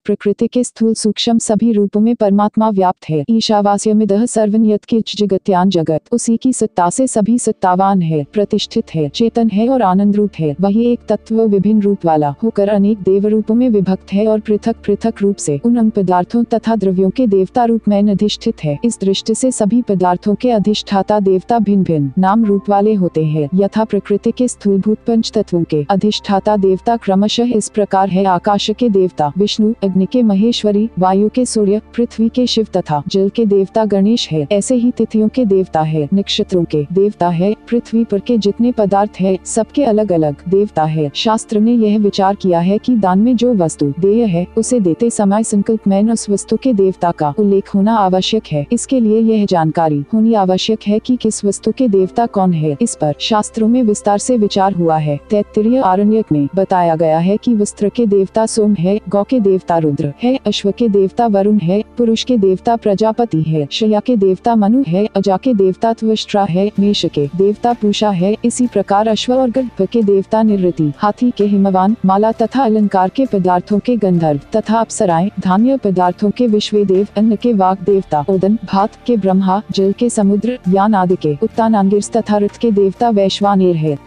प्रकृति के स्थूल सूक्ष्म सभी रूपों में परमात्मा व्याप्त है। ईशावास्यमिदः सर्वनियत किंच जगत्यान जगत, उसी की सत्ता से सभी सत्तावान है, प्रतिष्ठित है, चेतन है और आनंद रूप है। वही एक तत्व विभिन्न रूप वाला होकर अनेक देव रूपों में विभक्त है और पृथक पृथक रूप से उन पदार्थों तथा द्रव्यों के देवता रूप में अधिष्ठित है। इस दृष्टि से सभी पदार्थों के अधिष्ठाता देवता भिन्न भिन्न नाम रूप वाले होते हैं। यथा प्रकृति के स्थूलभूत पंच तत्वों के अधिष्ठाता देवता क्रमशः इस प्रकार है। आकाश के देवता विष्णु, अग्नि के महेश्वरी, वायु के सूर्य, पृथ्वी के शिव तथा जल के देवता गणेश है। ऐसे ही तिथियों के देवता है, नक्षत्रों के देवता है, पृथ्वी पर के जितने पदार्थ है सबके अलग अलग देवता है। शास्त्र ने यह विचार किया है कि दान में जो वस्तु देय है उसे देते समय संकल्प में उस वस्तु के देवता का उल्लेख होना आवश्यक है। इसके लिए यह जानकारी होनी आवश्यक है कि किस वस्तु के देवता कौन है। इस पर शास्त्रों में विस्तार से विचार हुआ है। तैत्तिरीय आरण्यक में बताया गया है कि वस्त्र के देवता सोम है, गौ के देवता रुद्र है, अश्व के देवता वरुण है, पुरुष के देवता प्रजापति है, शया के देवता मनु है, अजा के देवता त्वष्ट्रा है, मेष के देवता पूषा है। इसी प्रकार अश्व और गर्भ के देवता निरृति, हाथी के हिमवान, माला तथा अलंकार के पदार्थों के गंधर्व तथा अप्सराएं, धान्य पदार्थों के विश्वेदेव, अन्न के वाक देवता ओदन, भात के ब्रह्मा, जल के समुद्र, यान आदि के उत्तानांगिर्स तथा रथ के देवता वैश्वानेर है।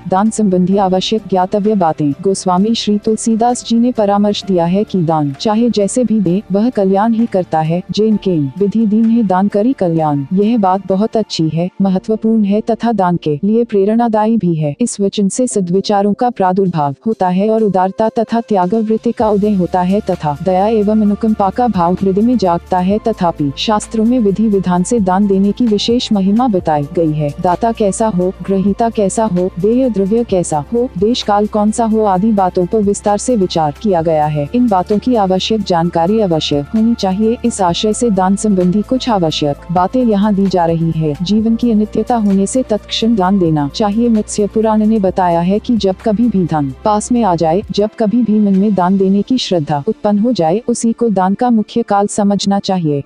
दान संबंधी आवश्यक ज्ञातव्य बातें। गोस्वामी श्री तुलसीदास जी ने परामर्श दिया है कि दान चाहे जैसे भी दे वह कल्याण ही करता है। जैन केन विधि दीन है दान करी कल्याण। यह बात बहुत अच्छी है, महत्वपूर्ण है तथा दान के लिए प्रेरणादायी भी है। इस वचन से सद्विचारों का प्रादुर्भाव होता है और उदारता तथा त्याग वृत्ति का उदय होता है तथा दया एवं अनुकंपा का भाव हृदय में जागता है। तथापि शास्त्रों में विधि विधान से दान देने की विशेष महिमा बताई गई है। दाता कैसा हो, ग्रहीता कैसा हो, देय द्रव्य कैसा हो, देश काल कौन सा हो आदि बातों पर विस्तार से विचार किया गया है। इन बातों की आवश्यक जानकारी अवश्य होनी चाहिए। इस आशय से दान संबंधी कुछ आवश्यक बातें यहाँ दी जा रही है। जीवन की अनित्यता होने से तत्क्षण दान देना चाहिए। मत्स्य पुराण ने बताया है कि जब कभी भी धन पास में आ जाए, जब कभी भी मन में दान देने की श्रद्धा उत्पन्न हो जाए, उसी को दान का मुख्य काल समझना चाहिए।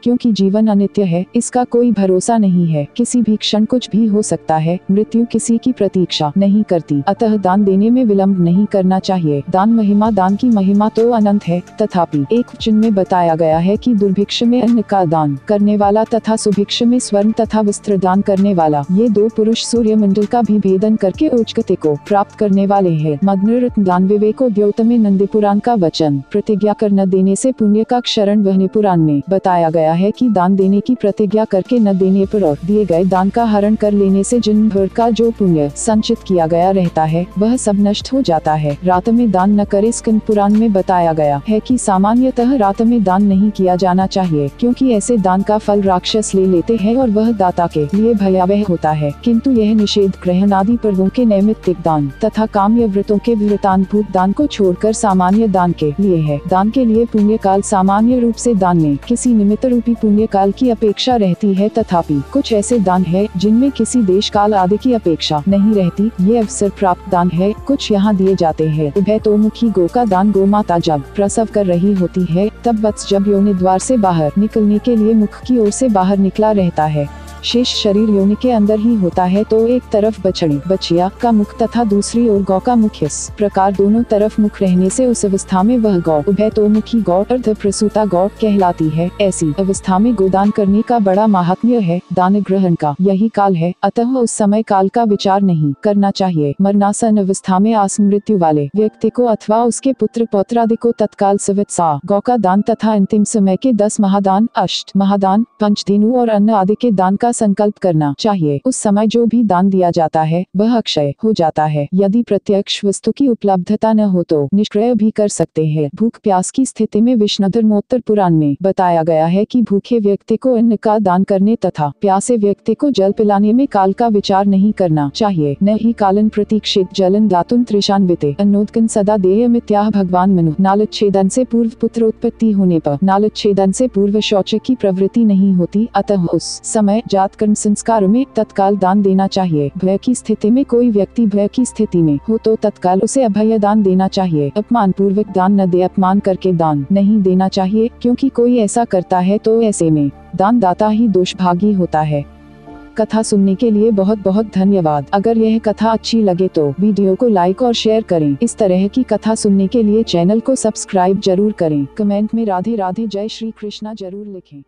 क्योंकि जीवन अनित्य है, इसका कोई भरोसा नहीं है, किसी भी क्षण कुछ भी हो सकता है। मृत्यु किसी की प्रतीक्षा नहीं करती, अतः दान देने में विलंब नहीं करना चाहिए। दान की महिमा तो अनंत है, तथापि एक वचन में बताया गया है कि दुर्भिक्ष में अन्न का दान करने वाला तथा सुभिक्ष में स्वर्ण तथा वस्त्र दान करने वाला, ये दो पुरुष सूर्य मंडल का भी भेदन करके उच्चगति को प्राप्त करने वाले हैं। मग्नरत्न दान विवेको द्योतमे नंदी पुराण का वचन। प्रतिज्ञा कर न देने से पुण्य का क्षरण वहने पुराण में बताया गया है कि दान देने की प्रतिज्ञा करके न देने पर और दिए गए दान का हरण कर लेने से जन्म भर का जो पुण्य संचित किया गया रहता है वह सब नष्ट हो जाता है। रात में दान न करे। स्कंद पुराण में बताया गया है कि सामान्यतः रात में दान नहीं किया जाना चाहिए, क्योंकि ऐसे दान का फल राक्षस ले लेते हैं और वह दाता के लिए भयावह होता है। किंतु यह निषेध ग्रहण आदि पर्वों के नैमित्तिक दान तथा काम्य व्रतों के व्रतानुभूत दान को छोड़कर सामान्य दान के लिए है। दान के लिए पुण्य काल सामान्य रूप से दान में किसी निमित्त रूपी पुण्य काल की अपेक्षा रहती है, तथापि कुछ ऐसे दान है जिनमें किसी देश काल आदि की अपेक्षा नहीं रहती। ये अवसर प्राप्त दान है। कुछ यहाँ दिए जाते हैं। उभयतोमुखी गो का दान। गो माता जब प्रसव कर रही होती है तब वत्स जब योनि द्वार से बाहर निकलने के लिए मुख की ओर से बाहर निकला रहता है, शेष शरीर योनि के अंदर ही होता है, तो एक तरफ बछड़ी बछिया का मुख तथा दूसरी ओर गौ का मुख, इस प्रकार दोनों तरफ मुख रहने से उस अवस्था में वह गौ उभयतोमुखी गौ अर्ध प्रसूता गौ कहलाती है। ऐसी अवस्था में गोदान करने का बड़ा महात्म्य है। दान ग्रहण का यही काल है, अतः उस समय काल का विचार नहीं करना चाहिए। मरणासन अवस्था में आसन मृत्यु वाले व्यक्ति को अथवा उसके पुत्र पौत्रादि को तत्काल सवित्सा गौ का दान तथा अंतिम समय के 10 महादान, अष्ट महादान, पंचधेनु और अन्न आदि के दान का संकल्प करना चाहिए। उस समय जो भी दान दिया जाता है वह अक्षय हो जाता है। यदि प्रत्यक्ष वस्तु की उपलब्धता न हो तो निष्क्रय भी कर सकते हैं। भूख प्यास की स्थिति में विष्णुधर्मोत्तर पुराण में बताया गया है कि भूखे व्यक्ति को अन्न का दान करने तथा प्यासे व्यक्ति को जल पिलाने में काल का विचार नहीं करना चाहिए। न ही कालन प्रतीक्षित जलन दातुन त्रिशान्विते अन्नोदकन सदा देयमित्याह भगवान मनु। नालच्छेदन से पूर्व पुत्र उत्पत्ति होने पर नालच्छेदन से पूर्व शौच की प्रवृत्ति नहीं होती, अतः उस समय जात कर्म संस्कार में तत्काल दान देना चाहिए। भय की स्थिति में कोई व्यक्ति भय की स्थिति में हो तो तत्काल उसे अभय दान देना चाहिए। अपमान पूर्वक दान न दे। अपमान करके दान नहीं देना चाहिए, क्योंकि कोई ऐसा करता है तो ऐसे में दान दाता ही दोषभागी होता है। कथा सुनने के लिए बहुत बहुत धन्यवाद। अगर यह कथा अच्छी लगे तो वीडियो को लाइक और शेयर करें। इस तरह की कथा सुनने के लिए चैनल को सब्सक्राइब जरूर करें। कमेंट में राधे राधे जय श्री कृष्णा जरूर लिखें।